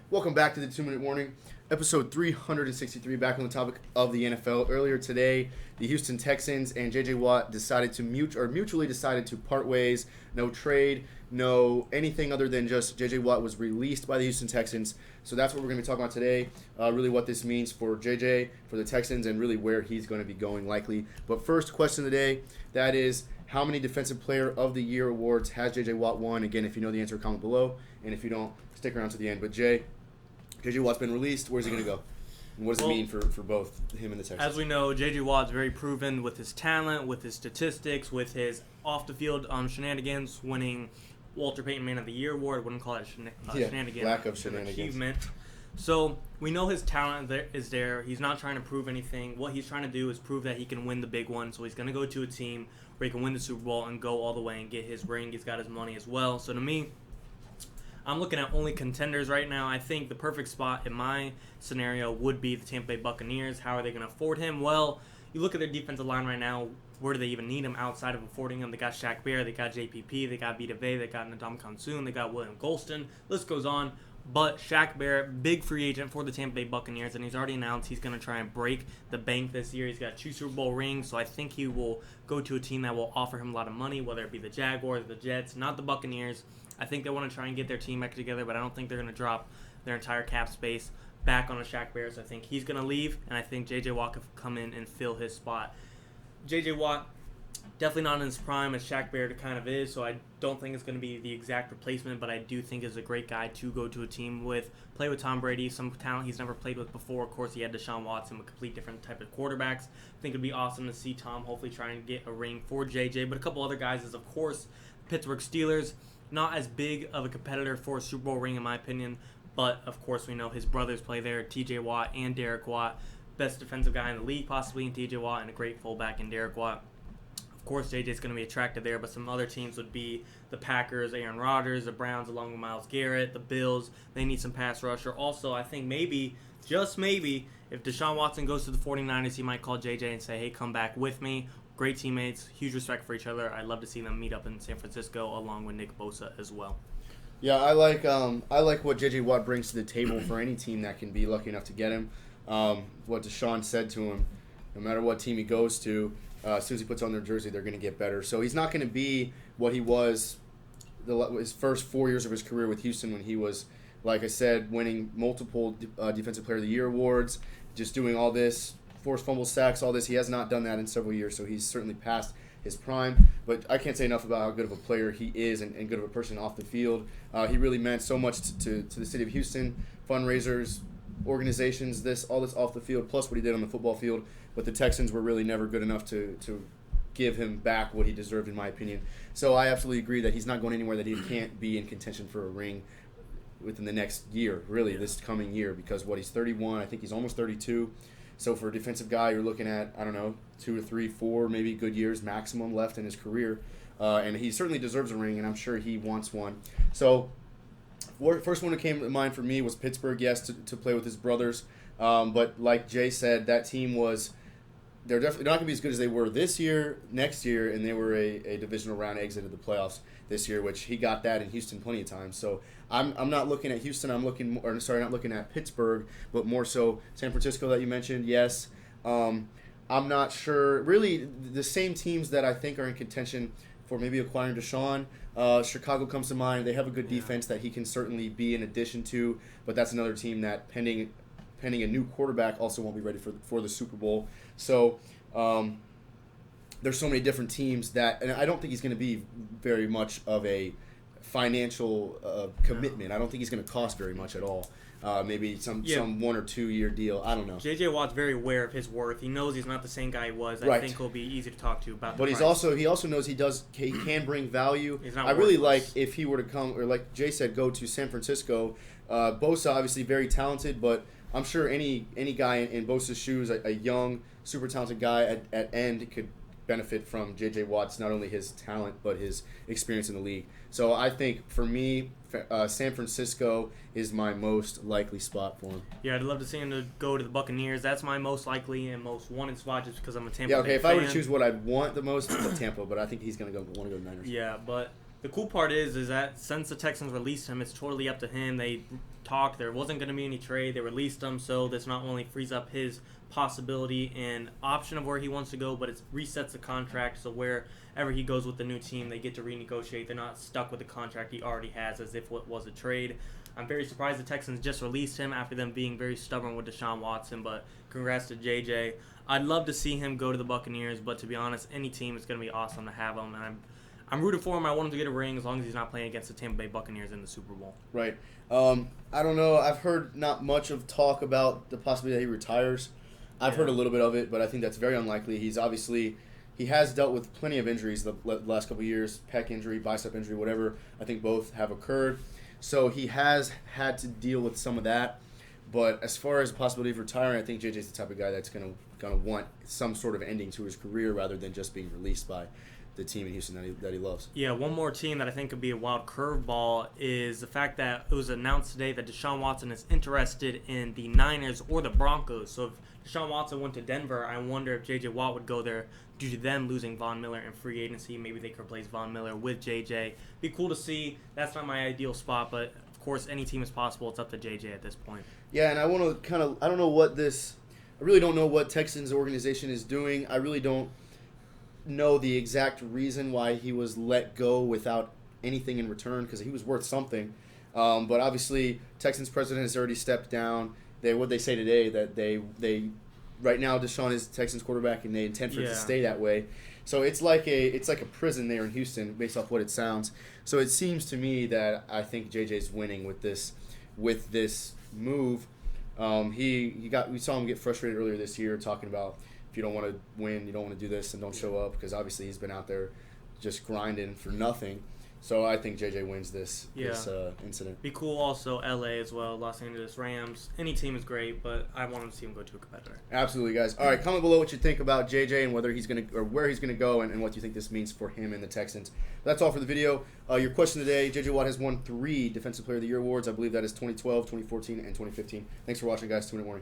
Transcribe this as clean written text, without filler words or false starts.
Welcome back to the 2-Minute Warning, episode 363, back on the topic of the NFL. Earlier today, the Houston Texans and J.J. Watt decided to mutually decided to part ways. No trade, no anything other than just J.J. Watt was released by the Houston Texans. So that's what we're going to be talking about today, really what this means for J.J., for the Texans, and really where he's going to be going likely. But first question of the day, that is, how many Defensive Player of the Year awards has J.J. Watt won? Again, if you know the answer, comment below. And if you don't, stick around to the end. But J.J. Watt's been released. Where's he going to go? And what does it mean for both him and the Texans? As we know, J.J. Watt's very proven with his talent, with his statistics, with his off-the-field shenanigans, winning Walter Payton Man of the Year award. I wouldn't call it shenanigans. Lack of shenanigans. Achievement. So we know his talent is there. He's not trying to prove anything. What he's trying to do is prove that he can win the big one. So he's going to go to a team where he can win the Super Bowl and go all the way and get his ring. He's got his money as well. So to me, I'm looking at only contenders right now. I think the perfect spot in my scenario would be the Tampa Bay Buccaneers. How are they going to afford him? Well, you look at their defensive line right now. Where do they even need him outside of affording him? They got Shaq Barrett, they got JPP, they got Vita Vea, they got Ndamukong Suh, they got William Golston. List goes on. But Shaq Barrett, big free agent for the Tampa Bay Buccaneers, and he's already announced he's going to try and break the bank this year. He's got 2 Super Bowl rings, so I think he will go to a team that will offer him a lot of money, whether it be the Jaguars, the Jets, not the Buccaneers. I think they want to try and get their team back together, but I don't think they're going to drop their entire cap space back on a Shaq Barrett. So I think he's going to leave, and I think J.J. Watt could come in and fill his spot. J.J. Watt, definitely not in his prime as Shaq Barrett kind of is, so I don't think it's going to be the exact replacement, but I do think is a great guy to go to a team with, play with Tom Brady, some talent he's never played with before. Of course, he had Deshaun Watson, a complete different type of quarterbacks. I think it would be awesome to see Tom hopefully try and get a ring for JJ, but a couple other guys is, of course, Pittsburgh Steelers. Not as big of a competitor for a Super Bowl ring, in my opinion, but of course we know his brothers play there, TJ Watt and Derek Watt. Best defensive guy in the league, possibly, in TJ Watt, and a great fullback in Derek Watt. Of course, JJ's going to be attractive there, but some other teams would be the Packers, Aaron Rodgers, the Browns along with Myles Garrett, the Bills. They need some pass rusher. Also, I think maybe, just maybe, if Deshaun Watson goes to the 49ers, he might call JJ and say, hey, come back with me. Great teammates, huge respect for each other. I'd love to see them meet up in San Francisco along with Nick Bosa as well. Yeah, I like what J.J. Watt brings to the table for any team that can be lucky enough to get him. What Deshaun said to him, no matter what team he goes to, as soon as he puts on their jersey, they're going to get better. So he's not going to be what he was his first 4 years of his career with Houston when he was, like I said, winning multiple Defensive Player of the Year awards, just doing all this, forced fumble sacks, all this. He has not done that in several years, so he's certainly past his prime. But I can't say enough about how good of a player he is and good of a person off the field. He really meant so much to the city of Houston, fundraisers, organizations, all this off the field, plus what he did on the football field. But the Texans were really never good enough to give him back what he deserved, in my opinion. So I absolutely agree that he's not going anywhere that he can't be in contention for a ring within the next year, really, this coming year, because he's 31, I think he's almost 32. So for a defensive guy, you're looking at, 2 or 3, 4 maybe good years maximum left in his career. And he certainly deserves a ring, and I'm sure he wants one. So first one that came to mind for me was Pittsburgh, yes, to play with his brothers. But like Jay said, that team they're definitely not going to be as good as they were this year, next year, and they were a divisional round exit of the playoffs this year, which he got that in Houston plenty of times. So I'm not looking at Houston. Not looking at Pittsburgh, but more so San Francisco that you mentioned. Yes, I'm not sure. Really, the same teams that I think are in contention for maybe acquiring Deshaun. Chicago comes to mind. They have a good defense that he can certainly be an addition to, but that's another team that pending a new quarterback also won't be ready for the Super Bowl. So there's so many different teams and I don't think he's going to be very much of a financial commitment. I don't think he's going to cost very much at all. Maybe some 1 or 2 year deal. I don't know. J.J. Watt's very aware of his worth. He knows he's not the same guy he was. I think he'll be easy to talk to about. But he also knows he can bring value. I really like if he were to come, or like Jay said, go to San Francisco. Bosa obviously very talented, but I'm sure any guy in Bosa's shoes, a young, super talented guy at end could benefit from J.J. Watt's, not only his talent, but his experience in the league. So I think, for me, San Francisco is my most likely spot for him. Yeah, I'd love to see him to go to the Buccaneers. That's my most likely and most wanted spot just because I'm a Tampa Bay fan. Yeah, okay, if fan. I were to choose what I'd want the most, it's Tampa, but I think he's going to want to go to the Niners. Yeah, but The cool part is that since the Texans released him, it's totally up to him. They talked. There wasn't going to be any trade. They released him, so this not only frees up his possibility and option of where he wants to go, but it resets the contract, so wherever he goes with the new team, they get to renegotiate. They're not stuck with the contract he already has as if it was a trade. I'm very surprised the Texans just released him after them being very stubborn with Deshaun Watson, but congrats to JJ. I'd love to see him go to the Buccaneers, but to be honest, any team is going to be awesome to have him, and I'm rooting for him. I want him to get a ring as long as he's not playing against the Tampa Bay Buccaneers in the Super Bowl. Right. I don't know. I've heard not much of talk about the possibility that he retires. I've heard a little bit of it, but I think that's very unlikely. He has dealt with plenty of injuries the last couple of years, pec injury, bicep injury, whatever. I think both have occurred. So he has had to deal with some of that. But as far as the possibility of retiring, I think JJ's the type of guy that's going to want some sort of ending to his career rather than just being released by the team in Houston that he loves. Yeah, one more team that I think could be a wild curveball is the fact that it was announced today that Deshaun Watson is interested in the Niners or the Broncos. So if Deshaun Watson went to Denver, I wonder if J.J. Watt would go there due to them losing Von Miller in free agency. Maybe they could replace Von Miller with J.J. Be cool to see. That's not my ideal spot, but of course any team is possible. It's up to J.J. at this point. Yeah, and I want to I really don't know what Texans organization is doing. I really don't know the exact reason why he was let go without anything in return, because he was worth something. But obviously, Texans president has already stepped down. They say today that they right now Deshaun is Texans quarterback and they intend for it to stay that way. So it's like a prison there in Houston based off what it sounds. So it seems to me that I think JJ's winning with this move. We saw him get frustrated earlier this year talking about, if you don't want to win, you don't want to do this, and don't show up, because obviously he's been out there just grinding for nothing. So I think JJ wins this incident. Be cool also LA as well, Los Angeles Rams. Any team is great, but I want to see him go to a competitor. Absolutely, guys. All right, comment below what you think about JJ and whether he's going to, or where he's going to go, and what you think this means for him and the Texans. That's all for the video. Your question today: JJ Watt has won 3 Defensive Player of the Year awards. I believe that is 2012, 2014, and 2015. Thanks for watching, guys. 2 Minute Warning.